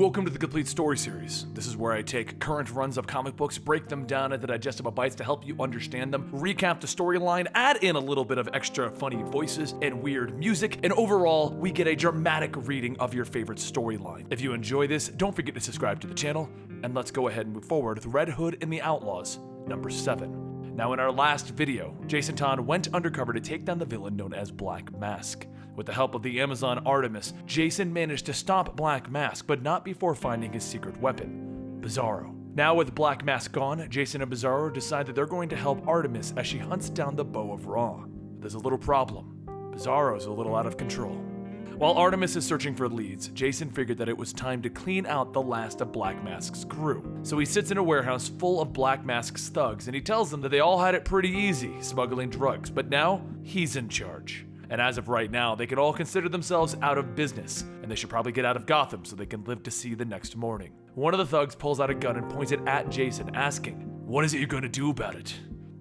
Welcome to the Complete Story Series. This is where I take current runs of comic books, break them down into digestible bites to help you understand them, recap the storyline, add in a little bit of extra funny voices and weird music, and overall, we get a dramatic reading of your favorite storyline. If you enjoy this, don't forget to subscribe to the channel, and let's go ahead and move forward with Red Hood and the Outlaws, number 7. Now in our last video, Jason Todd went undercover to take down the villain known as Black Mask. With the help of the Amazon Artemis, Jason managed to stop Black Mask, but not before finding his secret weapon, Bizarro. Now with Black Mask gone, Jason and Bizarro decide that they're going to help Artemis as she hunts down the Bow of Ra. There's a little problem. Bizarro's a little out of control. While Artemis is searching for leads, Jason figured that it was time to clean out the last of Black Mask's crew. So he sits in a warehouse full of Black Mask's thugs and he tells them that they all had it pretty easy smuggling drugs, but now he's in charge. And as of right now, they can all consider themselves out of business, and they should probably get out of Gotham so they can live to see the next morning. One of the thugs pulls out a gun and points it at Jason, asking, "What is it you're gonna do about it?"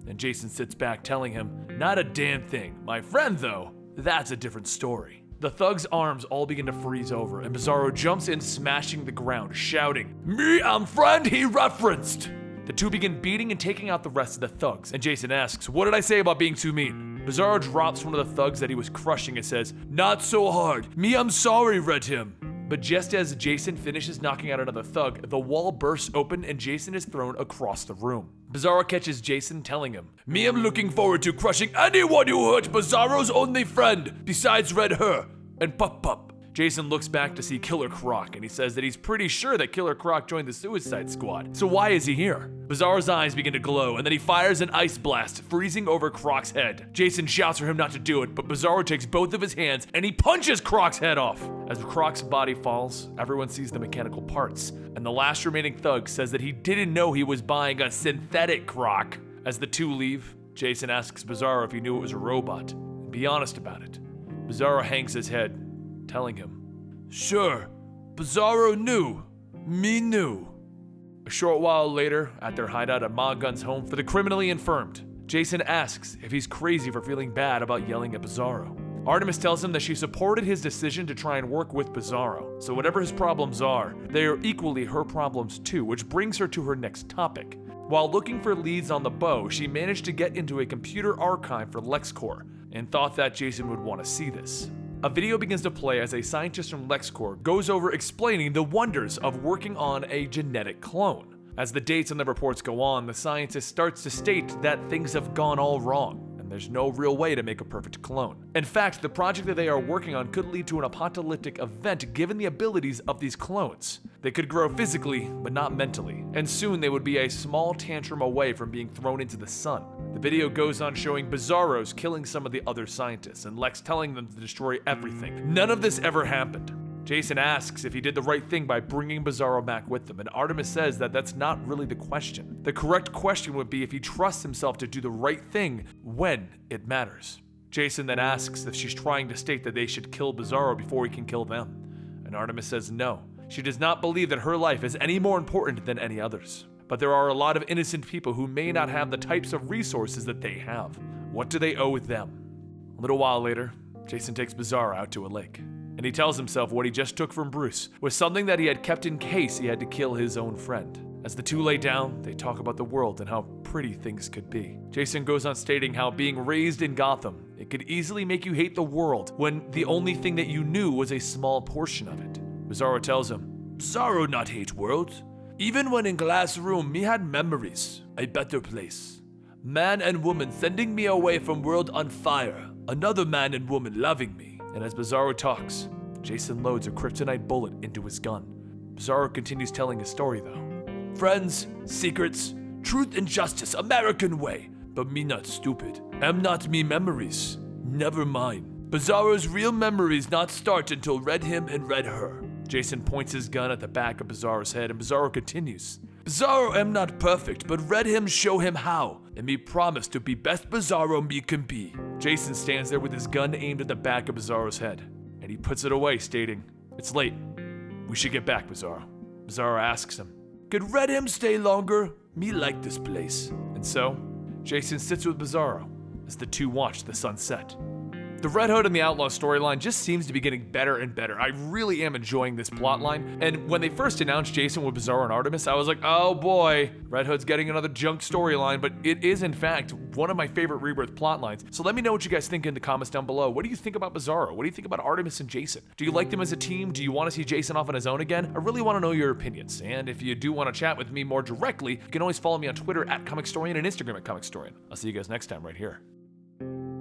And Jason sits back telling him, "Not a damn thing. My friend though, that's a different story." The thug's arms all begin to freeze over, and Bizarro jumps in, smashing the ground, shouting, "Me am friend he referenced!" The two begin beating and taking out the rest of the thugs, and Jason asks, "What did I say about being too mean?" Bizarro drops one of the thugs that he was crushing and says, "Not so hard. Me I'm sorry, Red him." But just as Jason finishes knocking out another thug, the wall bursts open and Jason is thrown across the room. Bizarro catches Jason, telling him, "Me am looking forward to crushing anyone who hurt Bizarro's only friend, besides Red her, and Pup Pup." Jason looks back to see Killer Croc, and he says that he's pretty sure that Killer Croc joined the Suicide Squad. So why is he here? Bizarro's eyes begin to glow, and then he fires an ice blast, freezing over Croc's head. Jason shouts for him not to do it, but Bizarro takes both of his hands, and he punches Croc's head off. As Croc's body falls, everyone sees the mechanical parts, and the last remaining thug says that he didn't know he was buying a synthetic Croc. As the two leave, Jason asks Bizarro if he knew it was a robot, and be honest about it. Bizarro hangs his head, telling him, "Sure, Bizarro knew. Me knew." A short while later, at their hideout at Ma Gun's home for the criminally infirmed, Jason asks if he's crazy for feeling bad about yelling at Bizarro. Artemis tells him that she supported his decision to try and work with Bizarro, so whatever his problems are, they are equally her problems too, which brings her to her next topic. While looking for leads on the Bow, she managed to get into a computer archive for LexCorp, and thought that Jason would want to see this. A video begins to play as a scientist from LexCorp goes over explaining the wonders of working on a genetic clone. As the dates and the reports go on, the scientist starts to state that things have gone all wrong, and there's no real way to make a perfect clone. In fact, the project that they are working on could lead to an apocalyptic event given the abilities of these clones. They could grow physically, but not mentally, and soon they would be a small tantrum away from being thrown into the sun. The video goes on showing Bizarro's killing some of the other scientists, and Lex telling them to destroy everything. None of this ever happened. Jason asks if he did the right thing by bringing Bizarro back with them, and Artemis says that that's not really the question. The correct question would be if he trusts himself to do the right thing when it matters. Jason then asks if she's trying to state that they should kill Bizarro before he can kill them, and Artemis says no. She does not believe that her life is any more important than any others. But there are a lot of innocent people who may not have the types of resources that they have. What do they owe them? A little while later, Jason takes Bizarro out to a lake, and he tells himself what he just took from Bruce was something that he had kept in case he had to kill his own friend. As the two lay down, they talk about the world and how pretty things could be. Jason goes on stating how being raised in Gotham, it could easily make you hate the world when the only thing that you knew was a small portion of it. Bizarro tells him, "Bizarro not hate world. Even when in glass room, me had memories, a better place. Man and woman sending me away from world on fire, another man and woman loving me." And as Bizarro talks, Jason loads a kryptonite bullet into his gun. Bizarro continues telling his story though. "Friends, secrets, truth and justice, American way, but me not stupid. Am not me memories, never mine. Bizarro's real memories not start until read him and read her." Jason points his gun at the back of Bizarro's head, and Bizarro continues, "Bizarro am not perfect, but read him show him how, and me promise to be best Bizarro me can be." Jason stands there with his gun aimed at the back of Bizarro's head, and he puts it away, stating, "It's late. We should get back, Bizarro." Bizarro asks him, "Could read him stay longer? Me like this place." And so, Jason sits with Bizarro as the two watch the sun set. The Red Hood and the Outlaw storyline just seems to be getting better and better. I really am enjoying this plotline, and when they first announced Jason with Bizarro and Artemis, I was like, oh boy, Red Hood's getting another junk storyline, but it is in fact one of my favorite Rebirth plotlines. So let me know what you guys think in the comments down below. What do you think about Bizarro? What do you think about Artemis and Jason? Do you like them as a team? Do you want to see Jason off on his own again? I really want to know your opinions, and if you do want to chat with me more directly, you can always follow me on Twitter at Comicstorian and Instagram at Comicstorian. I'll see you guys next time right here.